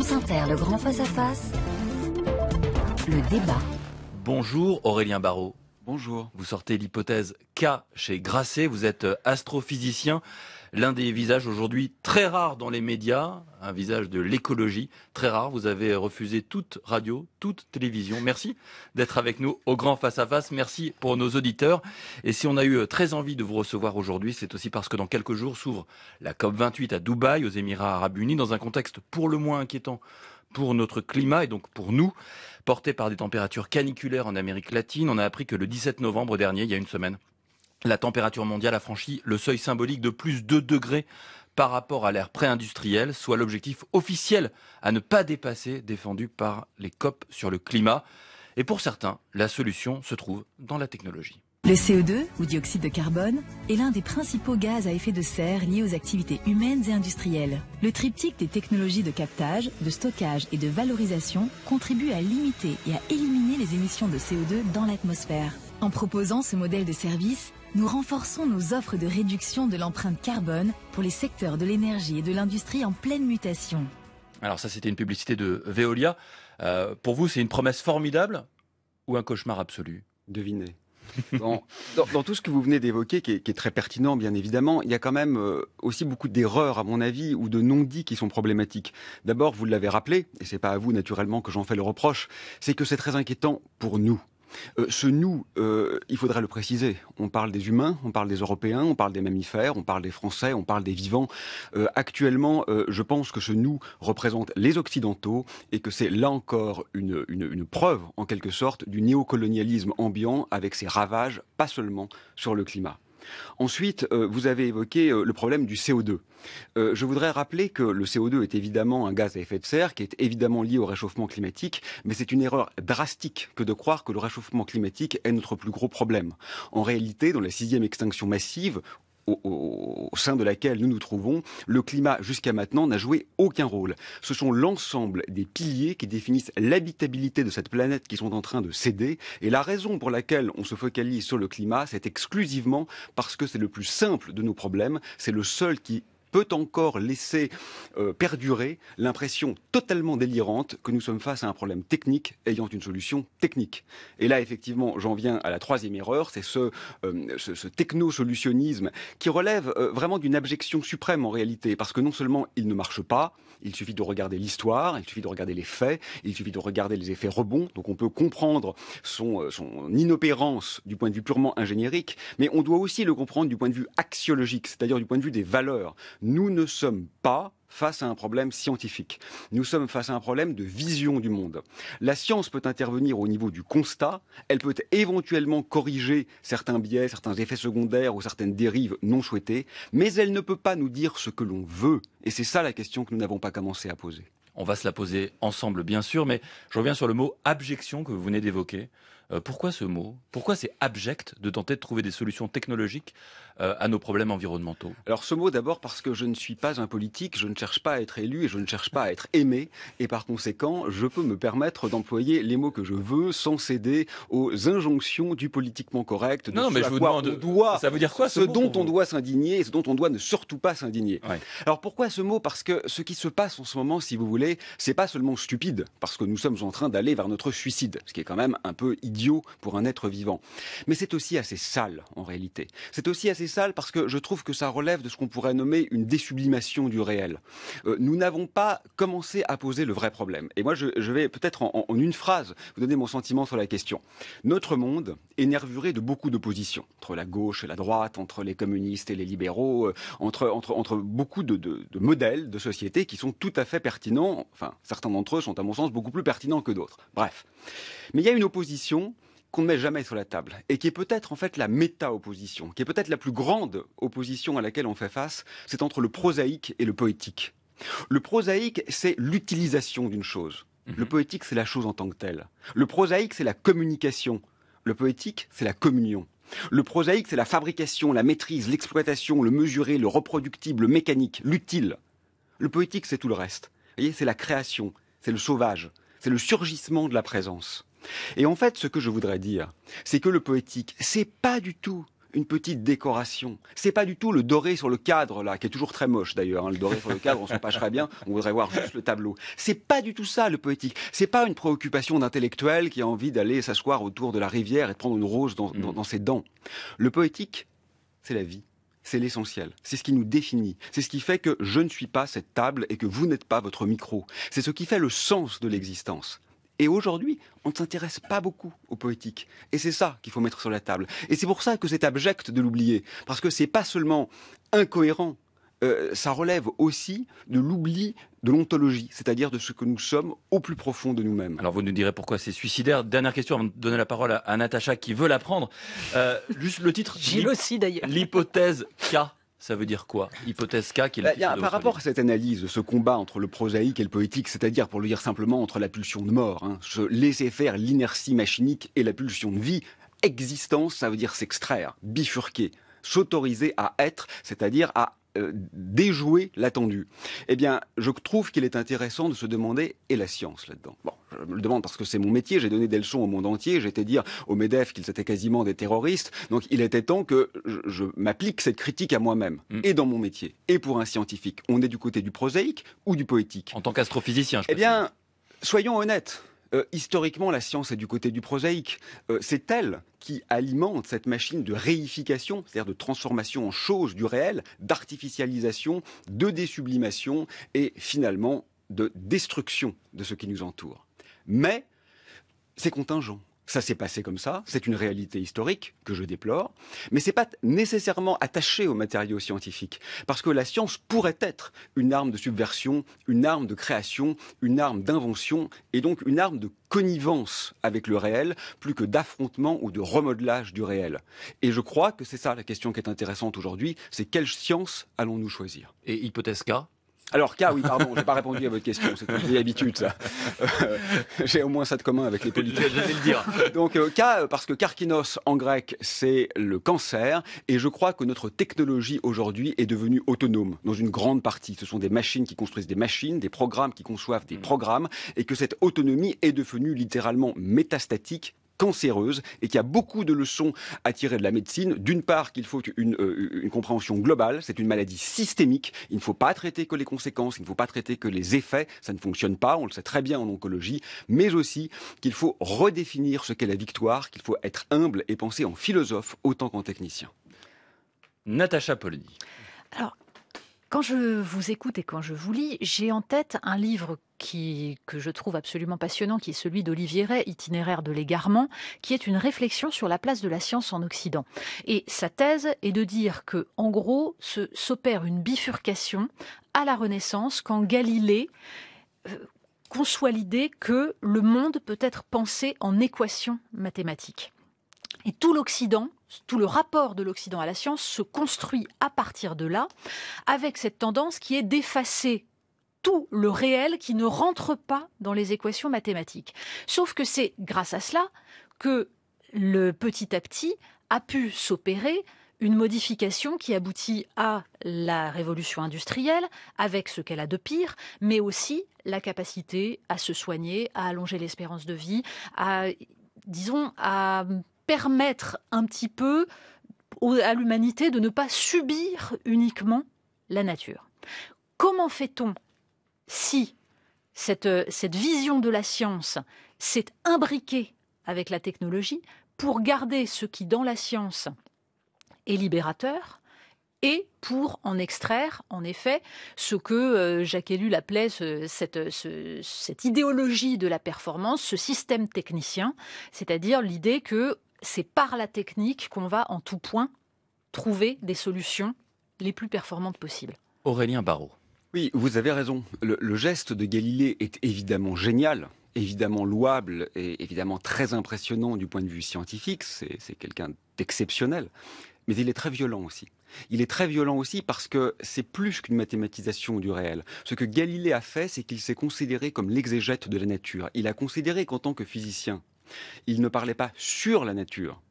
France Inter, le grand face-à-face, le débat. Bonjour Aurélien Barraud. Bonjour. Vous sortez l'hypothèse K chez Grasset, vous êtes astrophysicien, l'un des visages aujourd'hui très rares dans les médias, un visage de l'écologie, très rare. Vous avez refusé toute radio, toute télévision. Merci d'être avec nous au grand face-à-face, merci pour nos auditeurs. Et si on a eu très envie de vous recevoir aujourd'hui, c'est aussi parce que dans quelques jours s'ouvre la COP28 à Dubaï, aux Émirats Arabes Unis, dans un contexte pour le moins inquiétant pour notre climat et donc pour nous, porté par des températures caniculaires en Amérique latine. On a appris que le 17 novembre dernier, il y a une semaine, la température mondiale a franchi le seuil symbolique de plus 2 degrés par rapport à l'ère pré-industrielle, soit l'objectif officiel à ne pas dépasser défendu par les COP sur le climat. Et pour certains, la solution se trouve dans la technologie. Le CO2, ou dioxyde de carbone, est l'un des principaux gaz à effet de serre liés aux activités humaines et industrielles. Le triptyque des technologies de captage, de stockage et de valorisation contribue à limiter et à éliminer les émissions de CO2 dans l'atmosphère. En proposant ce modèle de service, nous renforçons nos offres de réduction de l'empreinte carbone pour les secteurs de l'énergie et de l'industrie en pleine mutation. Alors ça, c'était une publicité de Veolia. Pour vous, c'est une promesse formidable ou un cauchemar absolu ? Devinez. Dans tout ce que vous venez d'évoquer, qui est très pertinent bien évidemment, il y a quand même aussi beaucoup d'erreurs à mon avis ou de non-dits qui sont problématiques. D'abord, vous l'avez rappelé, et c'est pas à vous naturellement que j'en fais le reproche, c'est que c'est très inquiétant pour nous. Ce nous, il faudrait le préciser. On parle des humains, on parle des Européens, on parle des mammifères, on parle des Français, on parle des vivants. Actuellement, je pense que ce nous représente les Occidentaux et que c'est là encore une preuve, en quelque sorte, du néocolonialisme ambiant avec ses ravages, pas seulement sur le climat. Ensuite, vous avez évoqué le problème du CO2. Je voudrais rappeler que le CO2 est évidemment un gaz à effet de serre qui est évidemment lié au réchauffement climatique, mais c'est une erreur drastique que de croire que le réchauffement climatique est notre plus gros problème. En réalité, dans la 6e extinction massive, au sein de laquelle nous nous trouvons, le climat jusqu'à maintenant n'a joué aucun rôle. Ce sont l'ensemble des piliers qui définissent l'habitabilité de cette planète qui sont en train de céder. Et la raison pour laquelle on se focalise sur le climat, c'est exclusivement parce que c'est le plus simple de nos problèmes. C'est le seul qui peut encore laisser perdurer l'impression totalement délirante que nous sommes face à un problème technique ayant une solution technique. Et là, effectivement, j'en viens à la 3e erreur, c'est ce techno-solutionnisme qui relève vraiment d'une abjection suprême en réalité, parce que non seulement il ne marche pas, il suffit de regarder l'histoire, il suffit de regarder les faits, il suffit de regarder les effets rebonds, donc on peut comprendre son inopérance du point de vue purement ingéniérique, mais on doit aussi le comprendre du point de vue axiologique, c'est-à-dire du point de vue des valeurs. Nous ne sommes pas face à un problème scientifique. Nous sommes face à un problème de vision du monde. La science peut intervenir au niveau du constat, elle peut éventuellement corriger certains biais, certains effets secondaires ou certaines dérives non souhaitées, mais elle ne peut pas nous dire ce que l'on veut. Et c'est ça la question que nous n'avons pas commencé à poser. On va se la poser ensemble, bien sûr, mais je reviens sur le mot abjection que vous venez d'évoquer. Pourquoi ce mot ? Pourquoi c'est abject de tenter de trouver des solutions technologiques à nos problèmes environnementaux ? Alors ce mot d'abord parce que je ne suis pas un politique, je ne cherche pas à être élu et je ne cherche pas à être aimé. Et par conséquent, je peux me permettre d'employer les mots que je veux sans céder aux injonctions du politiquement correct. Non, mais je vous demande, ça veut dire quoi ce dont on doit s'indigner et ce dont on doit ne surtout pas s'indigner. Ouais. Alors pourquoi ce mot ? Parce que ce qui se passe en ce moment, si vous voulez, c'est pas seulement stupide, parce que nous sommes en train d'aller vers notre suicide, ce qui est quand même un peu idiot pour un être vivant. Mais c'est aussi assez sale, en réalité. C'est aussi assez sale parce que je trouve que ça relève de ce qu'on pourrait nommer une désublimation du réel. Nous n'avons pas commencé à poser le vrai problème. Et moi, je vais peut-être en une phrase vous donner mon sentiment sur la question. Notre monde est nervuré de beaucoup d'oppositions, entre la gauche et la droite, entre les communistes et les libéraux, entre beaucoup de modèles de société qui sont tout à fait pertinents. Enfin, certains d'entre eux sont, à mon sens, beaucoup plus pertinents que d'autres. Bref. Mais il y a une opposition qu'on ne met jamais sur la table, et qui est peut-être en fait la méta-opposition, qui est peut-être la plus grande opposition à laquelle on fait face, c'est entre le prosaïque et le poétique. Le prosaïque, c'est l'utilisation d'une chose. Le poétique, c'est la chose en tant que telle. Le prosaïque, c'est la communication. Le poétique, c'est la communion. Le prosaïque, c'est la fabrication, la maîtrise, l'exploitation, le mesuré, le reproductible, le mécanique, l'utile. Le poétique, c'est tout le reste. Vous voyez, c'est la création, c'est le sauvage, c'est le surgissement de la présence. Et en fait, ce que je voudrais dire, c'est que le poétique, c'est pas du tout une petite décoration. C'est pas du tout le doré sur le cadre, là, qui est toujours très moche d'ailleurs. Le doré sur le cadre, on s'en passerait bien, on voudrait voir juste le tableau. C'est pas du tout ça, le poétique. C'est pas une préoccupation d'intellectuel qui a envie d'aller s'asseoir autour de la rivière et de prendre une rose dans ses dents. Le poétique, c'est la vie. C'est l'essentiel. C'est ce qui nous définit. C'est ce qui fait que je ne suis pas cette table et que vous n'êtes pas votre micro. C'est ce qui fait le sens de l'existence. Et aujourd'hui, on ne s'intéresse pas beaucoup au poétique. Et c'est ça qu'il faut mettre sur la table. Et c'est pour ça que c'est abject de l'oublier. Parce que c'est pas seulement incohérent, ça relève aussi de l'oubli de l'ontologie, c'est-à-dire de ce que nous sommes au plus profond de nous-mêmes. Alors vous nous direz pourquoi c'est suicidaire. Dernière question avant de donner la parole à Natacha qui veut l'apprendre. Juste le titre. Gilles aussi d'ailleurs. L'hypothèse K. Ça veut dire quoi? Hypothèse K qui est le titre de par rapport à cette analyse de ce combat entre le prosaïque et le poétique, c'est-à-dire, pour le dire simplement, entre la pulsion de mort, se laisser faire l'inertie machinique et la pulsion de vie, existence, ça veut dire s'extraire, bifurquer, s'autoriser à être, c'est-à-dire à déjouer l'attendu. Eh bien, je trouve qu'il est intéressant de se demander, et la science là-dedans? Bon, je me le demande parce que c'est mon métier, j'ai donné des leçons au monde entier, j'ai été dire au MEDEF qu'ils étaient quasiment des terroristes, donc il était temps que je m'applique cette critique à moi-même, et dans mon métier, et pour un scientifique. On est du côté du prosaïque ou du poétique? En tant qu'astrophysicien, je Eh bien, soyons honnêtes. Historiquement, la science est du côté du prosaïque. C'est elle qui alimente cette machine de réification, c'est-à-dire de transformation en chose du réel, d'artificialisation, de désublimation et finalement de destruction de ce qui nous entoure. Mais c'est contingent. Ça s'est passé comme ça, c'est une réalité historique que je déplore, mais c'est pas nécessairement attaché aux matériaux scientifiques, parce que la science pourrait être une arme de subversion, une arme de création, une arme d'invention, et donc une arme de connivence avec le réel, plus que d'affrontement ou de remodelage du réel. Et je crois que c'est ça la question qui est intéressante aujourd'hui, c'est quelle science allons-nous choisir? Et hypothèse K? Alors, K, oui, pardon, j'ai pas répondu à votre question, c'est une vieille habitude, ça. J'ai au moins ça de commun avec les politiques. Je vais le dire. Donc, K, parce que karkinos, en grec, c'est le cancer, et je crois que notre technologie, aujourd'hui, est devenue autonome, dans une grande partie. Ce sont des machines qui construisent des machines, des programmes qui conçoivent des programmes, et que cette autonomie est devenue littéralement métastatique, cancéreuse, et qu'il y a beaucoup de leçons à tirer de la médecine. D'une part, qu'il faut une compréhension globale, c'est une maladie systémique, il ne faut pas traiter que les conséquences, il ne faut pas traiter que les effets, ça ne fonctionne pas, on le sait très bien en oncologie, mais aussi qu'il faut redéfinir ce qu'est la victoire, qu'il faut être humble et penser en philosophe autant qu'en technicien. Natacha Polony. Alors, quand je vous écoute et quand je vous lis, j'ai en tête un livre que je trouve absolument passionnant, qui est celui d'Olivier Rey, Itinéraire de l'égarement, qui est une réflexion sur la place de la science en Occident. Et sa thèse est de dire que, en gros, s'opère une bifurcation à la Renaissance quand Galilée conçoit l'idée que le monde peut être pensé en équations mathématiques. Et tout l'Occident, tout le rapport de l'Occident à la science se construit à partir de là, avec cette tendance qui est d'effacer tout le réel qui ne rentre pas dans les équations mathématiques. Sauf que c'est grâce à cela que petit à petit a pu s'opérer une modification qui aboutit à la révolution industrielle, avec ce qu'elle a de pire, mais aussi la capacité à se soigner, à allonger l'espérance de vie, à permettre un petit peu à l'humanité de ne pas subir uniquement la nature. Comment fait-on si cette vision de la science s'est imbriquée avec la technologie pour garder ce qui, dans la science, est libérateur et pour en extraire, en effet, ce que Jacques Ellul appelait cette idéologie de la performance, ce système technicien, c'est-à-dire l'idée que c'est par la technique qu'on va en tout point trouver des solutions les plus performantes possibles. Aurélien Barraud. Oui, vous avez raison. Le geste de Galilée est évidemment génial, évidemment louable et évidemment très impressionnant du point de vue scientifique. C'est quelqu'un d'exceptionnel. Mais il est très violent aussi. Il est très violent aussi parce que c'est plus qu'une mathématisation du réel. Ce que Galilée a fait, c'est qu'il s'est considéré comme l'exégète de la nature. Il a considéré qu'en tant que physicien, il ne parlait pas sur la nature,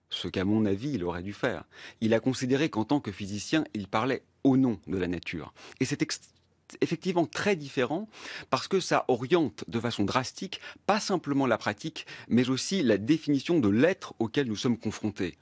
ce qu'à mon avis, il aurait dû faire. Il a considéré qu'en tant que physicien, il parlait au nom de la nature. Et c'est c'est effectivement très différent parce que ça oriente de façon drastique, pas simplement la pratique, mais aussi la définition de l'être auquel nous sommes confrontés.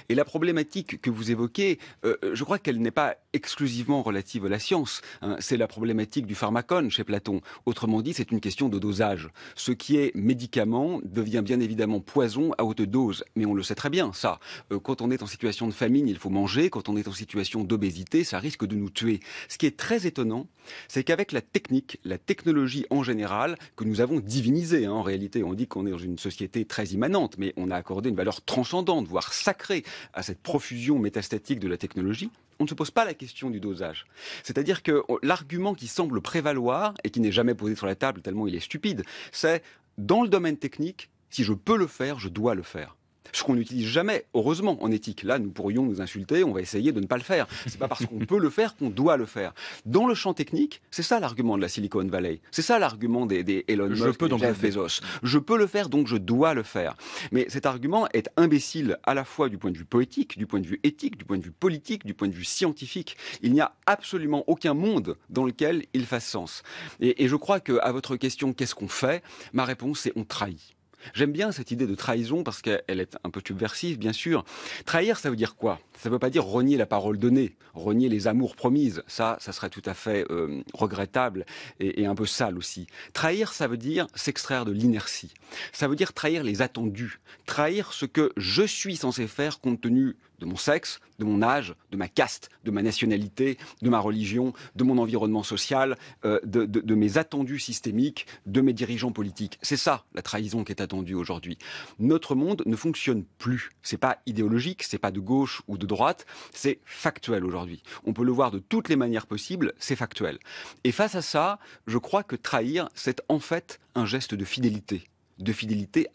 Et la problématique que vous évoquez, je crois qu'elle n'est pas exclusivement relative à la science. C'est la problématique du pharmacone chez Platon. Autrement dit, c'est une question de dosage. Ce qui est médicament devient bien évidemment poison à haute dose. Mais on le sait très bien, ça. Quand on est en situation de famine, il faut manger. Quand on est en situation d'obésité, ça risque de nous tuer. Ce qui est très étonnant, c'est qu'avec la technique, la technologie en général, que nous avons divinisée, en réalité, on dit qu'on est dans une société très immanente, mais on a accordé une valeur transcendante, voire sacrée, à cette profusion métastatique de la technologie, on ne se pose pas la question du dosage. C'est-à-dire que l'argument qui semble prévaloir, et qui n'est jamais posé sur la table tellement il est stupide, c'est dans le domaine technique, si je peux le faire, je dois le faire. Ce qu'on n'utilise jamais, heureusement, en éthique. Là, nous pourrions nous insulter, on va essayer de ne pas le faire. C'est pas parce qu'on peut le faire qu'on doit le faire. Dans le champ technique, c'est ça l'argument de la Silicon Valley. C'est ça l'argument des Elon Musk, des Jeff Bezos. Je peux le faire, donc je dois le faire. Mais cet argument est imbécile à la fois du point de vue poétique, du point de vue éthique, du point de vue politique, du point de vue scientifique. Il n'y a absolument aucun monde dans lequel il fasse sens. Et je crois qu'à votre question, qu'est-ce qu'on fait ? Ma réponse, c'est on trahit. J'aime bien cette idée de trahison parce qu'elle est un peu subversive, bien sûr. Trahir, ça veut dire quoi ? Ça ne veut pas dire renier la parole donnée, renier les amours promises. Ça serait tout à fait regrettable et un peu sale aussi. Trahir, ça veut dire s'extraire de l'inertie. Ça veut dire trahir les attendus, trahir ce que je suis censé faire compte tenu de mon sexe, de mon âge, de ma caste, de ma nationalité, de ma religion, de mon environnement social, de mes attendus systémiques, de mes dirigeants politiques. C'est ça, la trahison qui est attendue aujourd'hui. Notre monde ne fonctionne plus. C'est pas idéologique, c'est pas de gauche ou de droite, c'est factuel aujourd'hui. On peut le voir de toutes les manières possibles, c'est factuel. Et face à ça, je crois que trahir, c'est en fait un geste de fidélité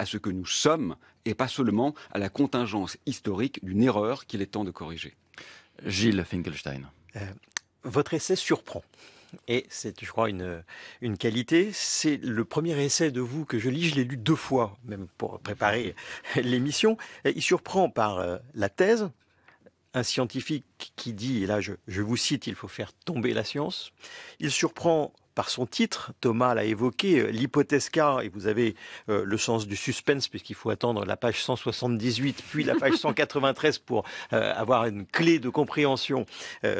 à ce que nous sommes et pas seulement à la contingence historique d'une erreur qu'il est temps de corriger. Gilles Finkelstein. Votre essai surprend. Et c'est, je crois, une qualité. C'est le premier essai de vous que je lis. Je l'ai lu 2 fois, même pour préparer l'émission. Il surprend par la thèse. Un scientifique qui dit, et là je vous cite, il faut faire tomber la science. Il surprend par son titre, Thomas l'a évoqué, l'hypothèse K, et vous avez le sens du suspense, puisqu'il faut attendre la page 178, puis la page 193 pour avoir une clé de compréhension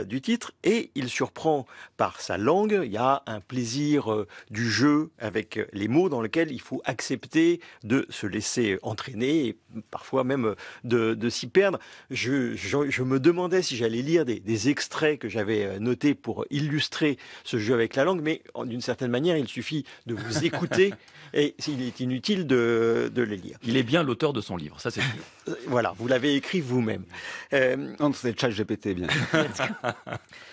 du titre, et il surprend par sa langue. Il y a un plaisir du jeu avec les mots dans lequel il faut accepter de se laisser entraîner, et parfois même de s'y perdre. Je me demandais si j'allais lire des extraits que j'avais notés pour illustrer ce jeu avec la langue, mais d'une certaine manière, il suffit de vous écouter et il est inutile de les lire. Il est bien l'auteur de son livre, ça c'est sûr. Voilà, vous l'avez écrit vous-même. Non, c'est ChatGPT, bien.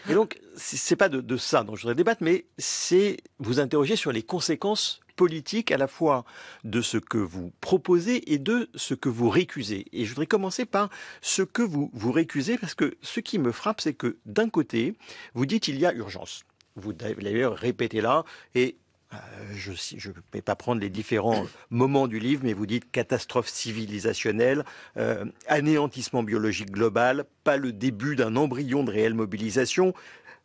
Et donc, c'est pas de ça dont je voudrais débattre, mais c'est vous interroger sur les conséquences politiques à la fois de ce que vous proposez et de ce que vous récusez. Et je voudrais commencer par ce que vous récusez, parce que ce qui me frappe, c'est que d'un côté, vous dites il y a urgence. Vous l'avez répété là, et je ne vais pas prendre les différents moments du livre, mais vous dites catastrophe civilisationnelle, anéantissement biologique global, pas le début d'un embryon de réelle mobilisation.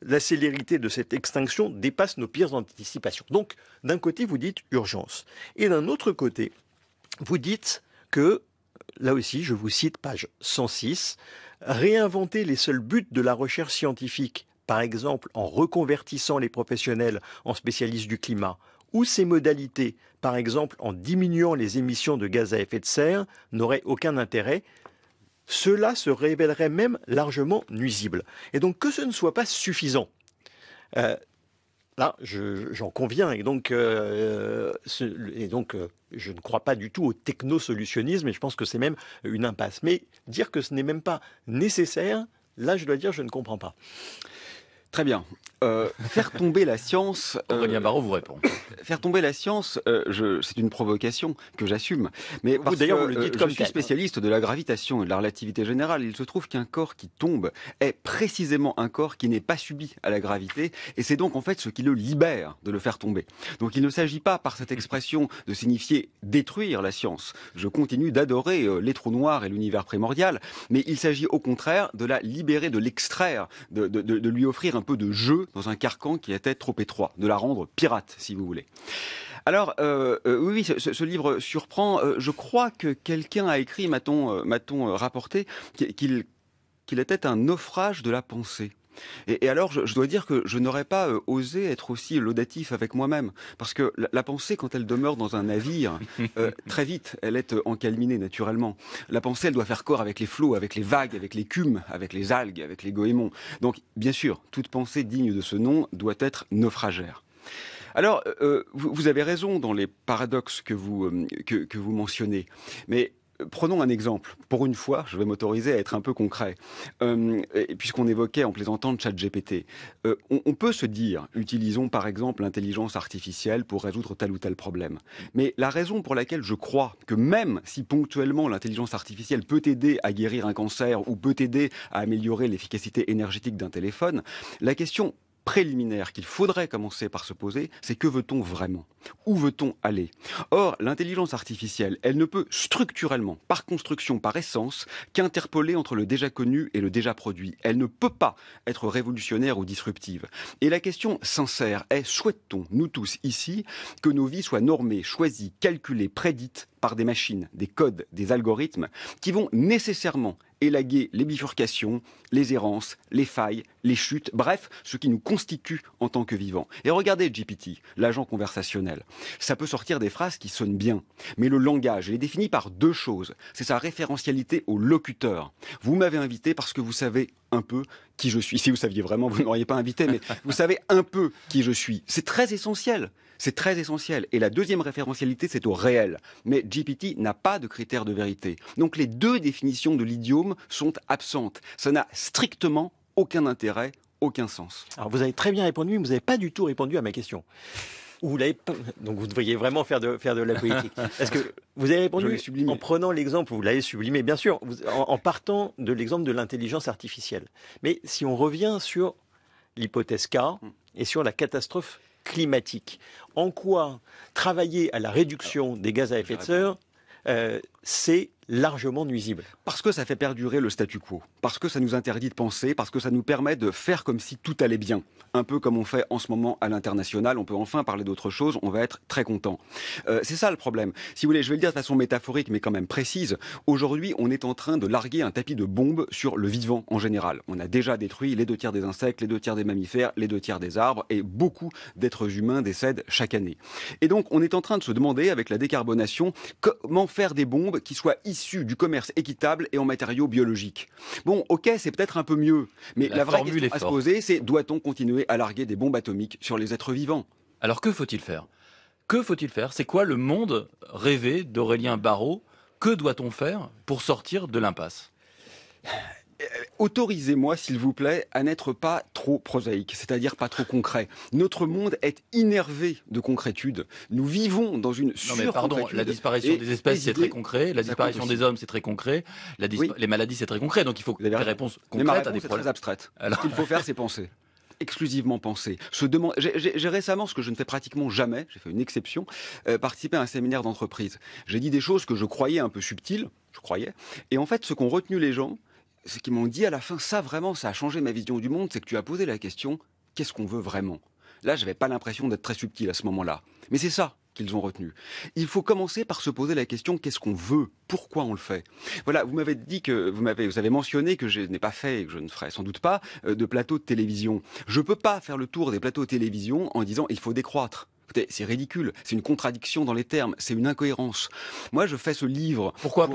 La célérité de cette extinction dépasse nos pires anticipations. Donc, d'un côté, vous dites urgence. Et d'un autre côté, vous dites que, là aussi, je vous cite page 106, réinventer les seuls buts de la recherche scientifique, par exemple en reconvertissant les professionnels en spécialistes du climat, ou ces modalités, par exemple en diminuant les émissions de gaz à effet de serre, n'auraient aucun intérêt. Cela se révélerait même largement nuisible. Et donc que ce ne soit pas suffisant. Là, j'en conviens. Et donc, je ne crois pas du tout au technosolutionnisme, et je pense que c'est même une impasse. Mais dire que ce n'est même pas nécessaire, là, je dois dire, je ne comprends pas. Très bien. Faire tomber la science... Aurélien Barraud vous répond. Faire tomber la science, c'est une provocation que j'assume. Mais vous, d'ailleurs, vous le dites comme je suis spécialiste de la gravitation et de la relativité générale. Il se trouve qu'un corps qui tombe est précisément un corps qui n'est pas subi à la gravité. Et c'est donc en fait ce qui le libère de le faire tomber. Donc il ne s'agit pas par cette expression de signifier détruire la science. Je continue d'adorer les trous noirs et l'univers primordial. Mais il s'agit au contraire de la libérer, de l'extraire, de lui offrir un peu de jeu dans un carcan qui était trop étroit, de la rendre pirate, si vous voulez. Alors, oui, ce livre surprend. Je crois que quelqu'un a écrit, m'a-t-on rapporté, qu'il était un naufrage de la pensée. Et alors, je dois dire que je n'aurais pas osé être aussi laudatif avec moi-même. Parce que la pensée, quand elle demeure dans un navire, très vite, elle est encalminée naturellement. La pensée, elle doit faire corps avec les flots, avec les vagues, avec l'écume, avec les algues, avec les goémons. Donc, bien sûr, toute pensée digne de ce nom doit être naufragère. Alors, vous avez raison dans les paradoxes que vous mentionnez. Mais prenons un exemple. Pour une fois, je vais m'autoriser à être un peu concret. Puisqu'on évoquait en plaisantant le ChatGPT, on peut se dire, utilisons par exemple l'intelligence artificielle pour résoudre tel ou tel problème. Mais la raison pour laquelle je crois que même si ponctuellement l'intelligence artificielle peut aider à guérir un cancer ou peut aider à améliorer l'efficacité énergétique d'un téléphone, la question préliminaire qu'il faudrait commencer par se poser, c'est que veut-on vraiment ? Où veut-on aller ? Or, l'intelligence artificielle, elle ne peut structurellement, par construction, par essence, qu'interpoler entre le déjà connu et le déjà produit. Elle ne peut pas être révolutionnaire ou disruptive. Et la question sincère est, souhaite-t-on, nous tous ici, que nos vies soient normées, choisies, calculées, prédites par des machines, des codes, des algorithmes, qui vont nécessairement élaguer les bifurcations, les errances, les failles, les chutes, bref, ce qui nous constitue en tant que vivants. Et regardez GPT, l'agent conversationnel. Ça peut sortir des phrases qui sonnent bien, mais le langage, il est défini par deux choses. C'est sa référentialité au locuteur. Vous m'avez invité parce que vous savez un peu qui je suis. Si vous saviez vraiment, vous ne m'auriez pas invité, mais vous savez un peu qui je suis. C'est très essentiel. C'est très essentiel. Et la deuxième référentialité, c'est au réel. Mais GPT n'a pas de critères de vérité. Donc les deux définitions de l'idiome sont absentes. Ça n'a strictement aucun intérêt, aucun sens. Alors vous avez très bien répondu, mais vous n'avez pas du tout répondu à ma question. Vous l'avez pas... Donc vous devriez vraiment faire de la politique. Parce que vous avez répondu en prenant l'exemple, vous l'avez sublimé, bien sûr, en partant de l'exemple de l'intelligence artificielle. Mais si on revient sur l'hypothèse K et sur la catastrophe climatique, en quoi travailler à la réduction des gaz à effet de serre, c'est largement nuisible. Parce que ça fait perdurer le statu quo, parce que ça nous interdit de penser, parce que ça nous permet de faire comme si tout allait bien. Un peu comme on fait en ce moment à l'international, on peut enfin parler d'autre chose, on va être très content. C'est ça le problème. Si vous voulez, je vais le dire de façon métaphorique mais quand même précise, aujourd'hui on est en train de larguer un tapis de bombes sur le vivant en général. On a déjà détruit les 2/3 des insectes, les 2/3 des mammifères, les 2/3 des arbres et beaucoup d'êtres humains décèdent chaque année. Et donc on est en train de se demander avec la décarbonation comment faire des bombes qui soient issues du commerce équitable et en matériaux biologiques. Bon, ok, c'est peut-être un peu mieux, mais la vraie question à se poser, c'est doit-on continuer à larguer des bombes atomiques sur les êtres vivants ? Alors que faut-il faire ? Que faut-il faire ? C'est quoi le monde rêvé d'Aurélien Barraud ? Que doit-on faire pour sortir de l'impasse ? Autorisez-moi, s'il vous plaît, à n'être pas trop prosaïque, c'est-à-dire pas trop concret. Notre monde est innervé de concrétude. Nous vivons dans une surconcrétude. Non mais pardon, la disparition des espèces, c'est très concret. La disparition des hommes, c'est très concret. Les maladies, c'est très concret. Donc il faut des réponses concrètes à des problèmes. C'est très abstraite. Alors... Ce qu'il faut faire, c'est penser. Exclusivement penser. J'ai récemment, ce que je ne fais pratiquement jamais, j'ai fait une exception, participé à un séminaire d'entreprise. J'ai dit des choses que je croyais un peu subtiles, et en fait, ce qu'ont retenu les gens, ce qu'ils m'ont dit à la fin, ça vraiment, ça a changé ma vision du monde, c'est que tu as posé la question, qu'est-ce qu'on veut vraiment ? Là, je n'avais pas l'impression d'être très subtil à ce moment-là. Mais c'est ça qu'ils ont retenu. Il faut commencer par se poser la question, qu'est-ce qu'on veut ? Pourquoi on le fait ? Voilà, vous m'avez dit que, vous avez mentionné que je n'ai pas fait, et que je ne ferai sans doute pas, de plateau de télévision. Je ne peux pas faire le tour des plateaux de télévision en disant, il faut décroître. C'est ridicule, c'est une contradiction dans les termes, c'est une incohérence. Moi, je fais ce livre Pourquoi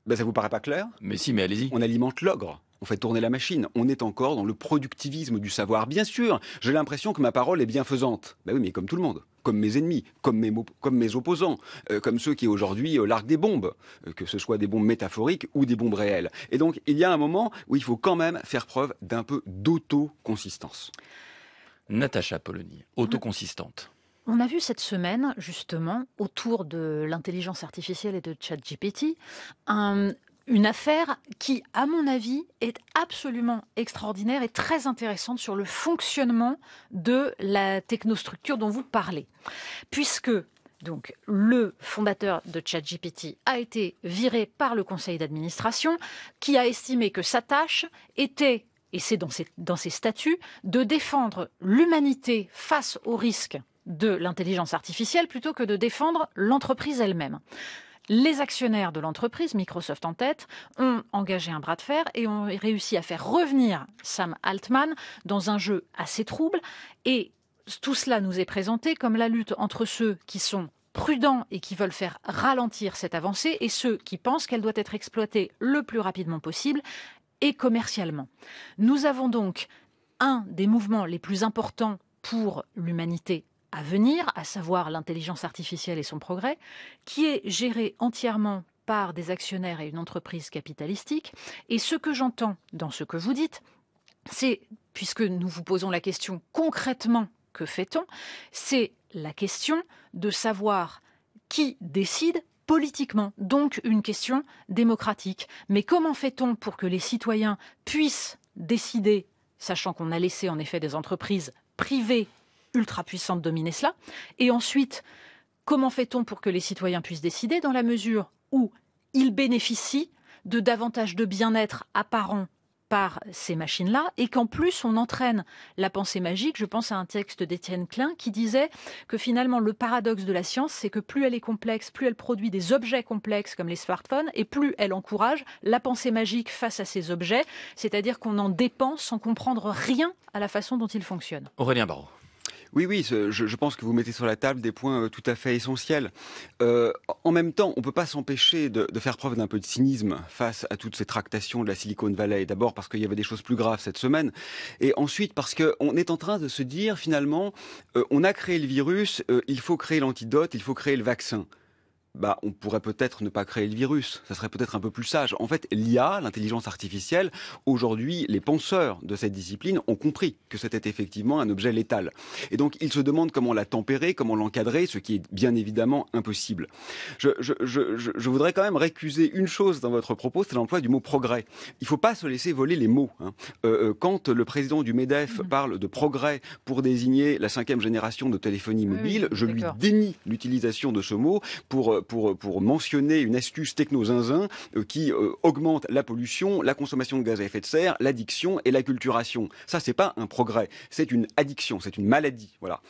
Ben, ça vous paraît pas clair ? Mais si, mais allez-y. On alimente l'ogre. On fait tourner la machine. On est encore dans le productivisme du savoir. Bien sûr, j'ai l'impression que ma parole est bienfaisante. Ben oui, mais comme tout le monde. Comme mes ennemis, comme mes opposants, comme ceux qui aujourd'hui larguent des bombes, que ce soit des bombes métaphoriques ou des bombes réelles. Et donc, il y a un moment où il faut quand même faire preuve d'un peu d'autoconsistance. Natacha Polony, autoconsistante. On a vu cette semaine, justement, autour de l'intelligence artificielle et de ChatGPT, une affaire qui, à mon avis, est absolument extraordinaire et très intéressante sur le fonctionnement de la technostructure dont vous parlez. Puisque donc, le fondateur de ChatGPT a été viré par le conseil d'administration qui a estimé que sa tâche était et c'est dans ses statuts, de défendre l'humanité face au risque de l'intelligence artificielle plutôt que de défendre l'entreprise elle-même. Les actionnaires de l'entreprise, Microsoft en tête, ont engagé un bras de fer et ont réussi à faire revenir Sam Altman dans un jeu assez trouble. Et tout cela nous est présenté comme la lutte entre ceux qui sont prudents et qui veulent faire ralentir cette avancée et ceux qui pensent qu'elle doit être exploitée le plus rapidement possible et commercialement. Nous avons donc un des mouvements les plus importants pour l'humanité à venir, à savoir l'intelligence artificielle et son progrès, qui est géré entièrement par des actionnaires et une entreprise capitalistique. Et ce que j'entends dans ce que vous dites, c'est, puisque nous vous posons la question concrètement, que fait-on ? C'est la question de savoir qui décide politiquement, donc une question démocratique. Mais comment fait-on pour que les citoyens puissent décider, sachant qu'on a laissé en effet des entreprises privées ultra puissantes dominer cela. Et ensuite, comment fait-on pour que les citoyens puissent décider dans la mesure où ils bénéficient de davantage de bien-être apparent par ces machines-là et qu'en plus on entraîne la pensée magique. Je pense à un texte d'Étienne Klein qui disait que finalement le paradoxe de la science, c'est que plus elle est complexe, plus elle produit des objets complexes comme les smartphones et plus elle encourage la pensée magique face à ces objets, c'est-à-dire qu'on en dépend sans comprendre rien à la façon dont ils fonctionnent. Aurélien Barraud. Oui, je pense que vous mettez sur la table des points tout à fait essentiels. En même temps, on ne peut pas s'empêcher de faire preuve d'un peu de cynisme face à toutes ces tractations de la Silicon Valley. D'abord parce qu'il y avait des choses plus graves cette semaine, et ensuite parce qu'on est en train de se dire finalement, on a créé le virus, il faut créer l'antidote, il faut créer le vaccin. On pourrait peut-être ne pas créer le virus. Ça serait peut-être un peu plus sage. En fait, l'IA, l'intelligence artificielle, aujourd'hui, les penseurs de cette discipline ont compris que c'était effectivement un objet létal. Et donc, ils se demandent comment la tempérer, comment l'encadrer, ce qui est bien évidemment impossible. Je voudrais quand même récuser une chose dans votre propos, c'est l'emploi du mot progrès. Il ne faut pas se laisser voler les mots. Quand le président du MEDEF parle de progrès pour désigner la 5e génération de téléphonie mobile, je lui dénie l'utilisation de ce mot pour mentionner une astuce techno-zinzin qui augmente la pollution, la consommation de gaz à effet de serre, l'addiction et l'acculturation. Ça, c'est pas un progrès, c'est une addiction, c'est une maladie. Voilà.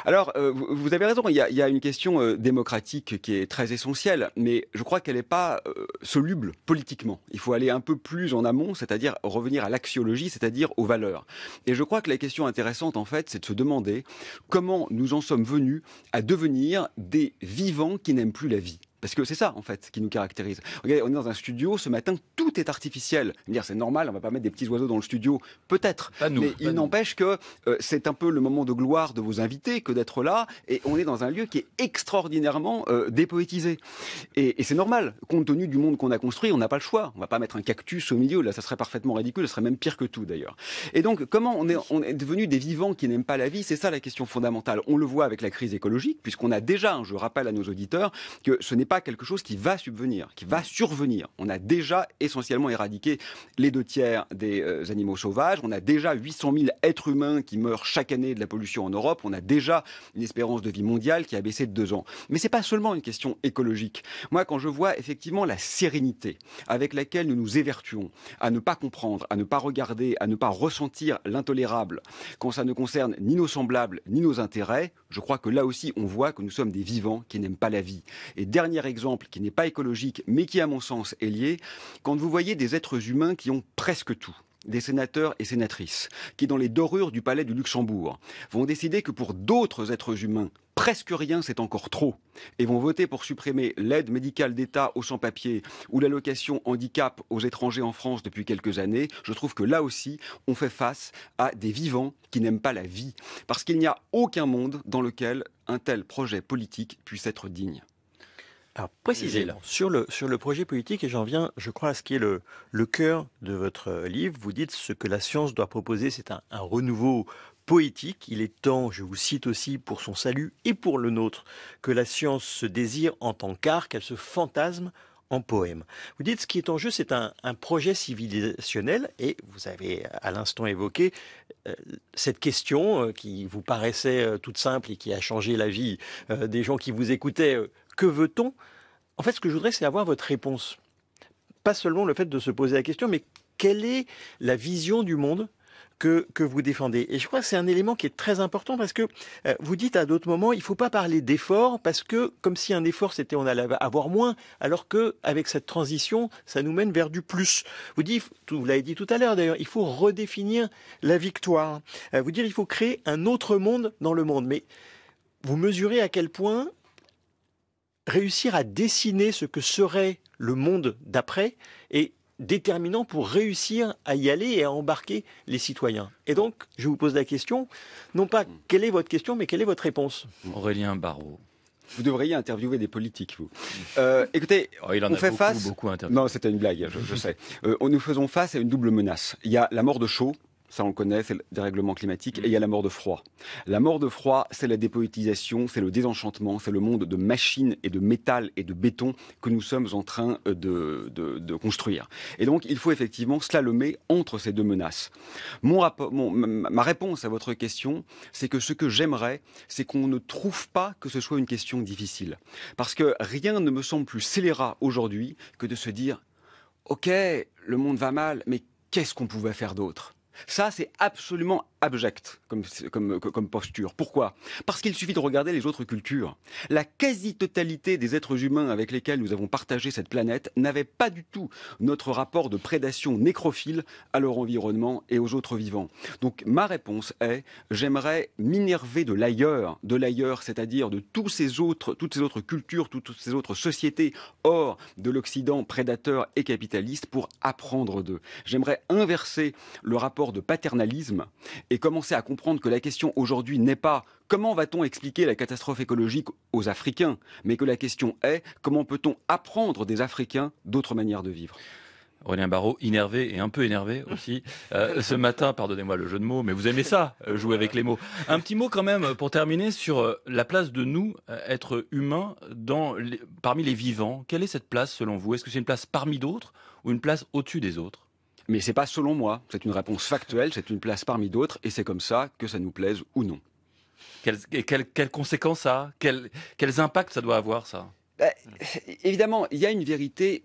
Alors, vous avez raison, il y a une question démocratique qui est très essentielle, mais je crois qu'elle n'est pas soluble politiquement. Il faut aller un peu plus en amont, c'est-à-dire revenir à l'axiologie, c'est-à-dire aux valeurs. Et je crois que la question intéressante, en fait, c'est de se demander comment nous en sommes venus à devenir des vivants qui n'aiment plus la vie. Parce que c'est ça, en fait, qui nous caractérise. Regardez, on est dans un studio, ce matin, tout est artificiel. Dire, c'est normal, on va pas mettre des petits oiseaux dans le studio, peut-être. Pas nous, mais pas il nous. n'empêche que c'est un peu le moment de gloire de vos invités que d'être là. Et on est dans un lieu qui est extraordinairement dépoétisé. Et c'est normal, compte tenu du monde qu'on a construit, on n'a pas le choix. On va pas mettre un cactus au milieu, là, ça serait parfaitement ridicule, ça serait même pire que tout, d'ailleurs. Et donc, comment on est devenu des vivants qui n'aiment pas la vie, c'est ça la question fondamentale. On le voit avec la crise écologique, puisqu'on a déjà, je rappelle à nos auditeurs, que ce n'est pas quelque chose qui va subvenir, qui va survenir. On a déjà essentiellement éradiqué les 2/3 des animaux sauvages. On a déjà 800 000 êtres humains qui meurent chaque année de la pollution en Europe. On a déjà une espérance de vie mondiale qui a baissé de 2 ans. Mais c'est pas seulement une question écologique. Moi, quand je vois effectivement la sérénité avec laquelle nous nous évertuons à ne pas comprendre, à ne pas regarder, à ne pas ressentir l'intolérable, quand ça ne concerne ni nos semblables, ni nos intérêts, je crois que là aussi, on voit que nous sommes des vivants qui n'aiment pas la vie. Et dernier exemple, qui n'est pas écologique, mais qui, à mon sens, est lié, quand vous voyez des êtres humains qui ont presque tout, des sénateurs et sénatrices, qui, dans les dorures du palais du Luxembourg, vont décider que pour d'autres êtres humains, presque rien, c'est encore trop, et vont voter pour supprimer l'aide médicale d'État aux sans-papiers ou l'allocation handicap aux étrangers en France depuis quelques années, je trouve que là aussi, on fait face à des vivants qui n'aiment pas la vie, parce qu'il n'y a aucun monde dans lequel un tel projet politique puisse être digne. Alors précisément, sur le projet politique, et j'en viens, je crois, à ce qui est le cœur de votre livre, vous dites ce que la science doit proposer, c'est un renouveau poétique. Il est temps, je vous cite aussi, pour son salut et pour le nôtre, que la science se désire en tant qu'art, qu'elle se fantasme en poème. Vous dites ce qui est en jeu, c'est un projet civilisationnel, et vous avez à l'instant évoqué cette question qui vous paraissait toute simple et qui a changé la vie des gens qui vous écoutaient. Que veut-on ? En fait, ce que je voudrais, c'est avoir votre réponse. Pas seulement le fait de se poser la question, mais quelle est la vision du monde que vous défendez. Et je crois que c'est un élément qui est très important parce que vous dites à d'autres moments, il ne faut pas parler d'effort parce que comme si un effort c'était on allait avoir moins, alors que avec cette transition, ça nous mène vers du plus. Vous dites, vous l'avez dit tout à l'heure d'ailleurs, il faut redéfinir la victoire. Vous dites, il faut créer un autre monde dans le monde. Mais vous mesurez à quel point réussir à dessiner ce que serait le monde d'après est déterminant pour réussir à y aller et à embarquer les citoyens. Et donc, je vous pose la question, non pas quelle est votre question, mais quelle est votre réponse? Aurélien Barraud. Vous devriez interviewer des politiques, vous. Écoutez, il en on a fait face... beaucoup interviewé. Non, c'était une blague, je sais. Nous faisons face à une double menace. Il y a la mort de chaud, ça on le connaît, c'est le dérèglement climatique, et il y a la mort de froid. La mort de froid, c'est la dépoétisation, c'est le désenchantement, c'est le monde de machines et de métal et de béton que nous sommes en train de construire. Et donc, il faut effectivement slalomer entre ces deux menaces. Ma réponse à votre question, c'est que ce que j'aimerais, c'est qu'on ne trouve pas que ce soit une question difficile. Parce que rien ne me semble plus scélérat aujourd'hui que de se dire « Ok, le monde va mal, mais qu'est-ce qu'on pouvait faire d'autre ?» Ça, c'est absolument abject comme posture. Pourquoi? Parce qu'il suffit de regarder les autres cultures. La quasi-totalité des êtres humains avec lesquels nous avons partagé cette planète n'avaient pas du tout notre rapport de prédation nécrophile à leur environnement et aux autres vivants. Donc ma réponse est, j'aimerais m'innerver de l'ailleurs, c'est-à-dire de toutes ces autres cultures, toutes ces autres sociétés hors de l'Occident prédateur et capitaliste pour apprendre d'eux. J'aimerais inverser le rapport de paternalisme et commencer à comprendre que la question aujourd'hui n'est pas comment va-t-on expliquer la catastrophe écologique aux Africains, mais que la question est comment peut-on apprendre des Africains d'autres manières de vivre. Aurélien Barraud, innervé et un peu énervé aussi. Ce matin, pardonnez-moi le jeu de mots, mais vous aimez ça, jouer avec les mots. Un petit mot quand même pour terminer sur la place de nous, êtres humains, parmi les vivants. Quelle est cette place selon vous? Est-ce que c'est une place parmi d'autres ou une place au-dessus des autres? Mais c'est pas selon moi, c'est une réponse factuelle, c'est une place parmi d'autres, et c'est comme ça que ça nous plaise ou non. Quelles conséquences ça a? Quels impacts ça doit avoir, ça? Évidemment, il y a une vérité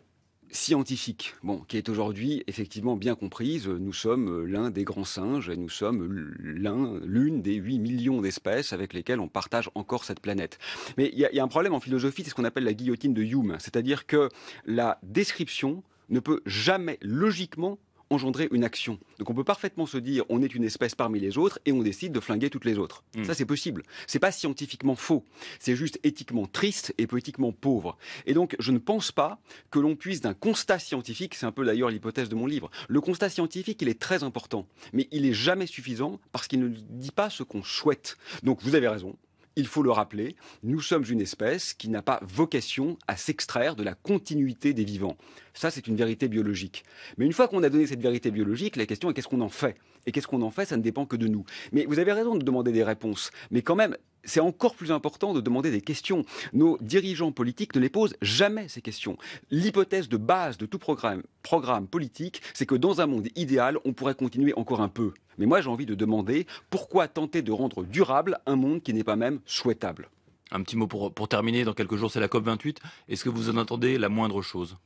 scientifique, qui est aujourd'hui effectivement bien comprise. Nous sommes l'un des grands singes, et nous sommes l'une des 8 millions d'espèces avec lesquelles on partage encore cette planète. Mais il y a un problème en philosophie, c'est ce qu'on appelle la guillotine de Hume, c'est-à-dire que la description ne peut jamais logiquement engendrer une action. Donc on peut parfaitement se dire on est une espèce parmi les autres et on décide de flinguer toutes les autres. Ça c'est possible. C'est pas scientifiquement faux. C'est juste éthiquement triste et politiquement pauvre. Et donc je ne pense pas que l'on puisse d'un constat scientifique, c'est un peu d'ailleurs l'hypothèse de mon livre, le constat scientifique il est très important, mais il est jamais suffisant parce qu'il ne dit pas ce qu'on souhaite. Donc vous avez raison. Il faut le rappeler, nous sommes une espèce qui n'a pas vocation à s'extraire de la continuité des vivants. Ça, c'est une vérité biologique. Mais une fois qu'on a donné cette vérité biologique, la question est qu'est-ce qu'on en fait? Et qu'est-ce qu'on en fait, ça ne dépend que de nous. Mais vous avez raison de demander des réponses. Mais quand même, c'est encore plus important de demander des questions. Nos dirigeants politiques ne les posent jamais, ces questions. L'hypothèse de base de tout programme politique, c'est que dans un monde idéal, on pourrait continuer encore un peu. Mais moi, j'ai envie de demander pourquoi tenter de rendre durable un monde qui n'est pas même souhaitable. Un petit mot pour terminer, dans quelques jours, c'est la COP28. Est-ce que vous en entendez la moindre chose?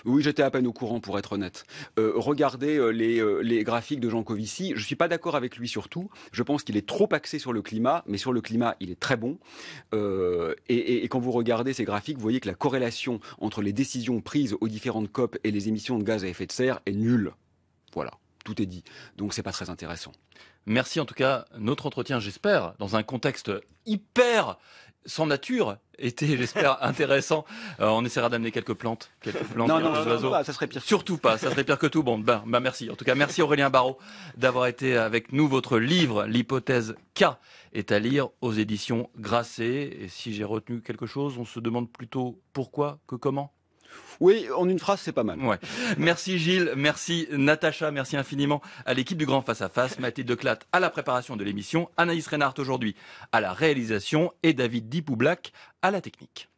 Oui, j'étais à peine au courant, pour être honnête. Regardez les graphiques de Jean Covici. Je ne suis pas d'accord avec lui sur tout. Je pense qu'il est trop axé sur le climat, mais sur le climat, il est très bon. Et quand vous regardez ces graphiques, vous voyez que la corrélation entre les décisions prises aux différentes COP et les émissions de gaz à effet de serre est nulle. Voilà, tout est dit. Donc c'est pas très intéressant. Merci en tout cas. Notre entretien, j'espère, dans un contexte hyper sans nature, était, j'espère, intéressant. On essaiera d'amener quelques plantes. Non, ça serait pire. Surtout pas, ça serait pire que tout. Bon, merci. En tout cas, merci Aurélien Barraud d'avoir été avec nous. Votre livre, l'hypothèse K, est à lire aux éditions Grasset. Et si j'ai retenu quelque chose, on se demande plutôt pourquoi que comment. Oui, en une phrase, c'est pas mal. Ouais. Merci Gilles, merci Natacha, merci infiniment à l'équipe du Grand Face à Face, Mathilde Declat à la préparation de l'émission, Anaïs Reinhardt aujourd'hui à la réalisation et David Dipoublak à la technique.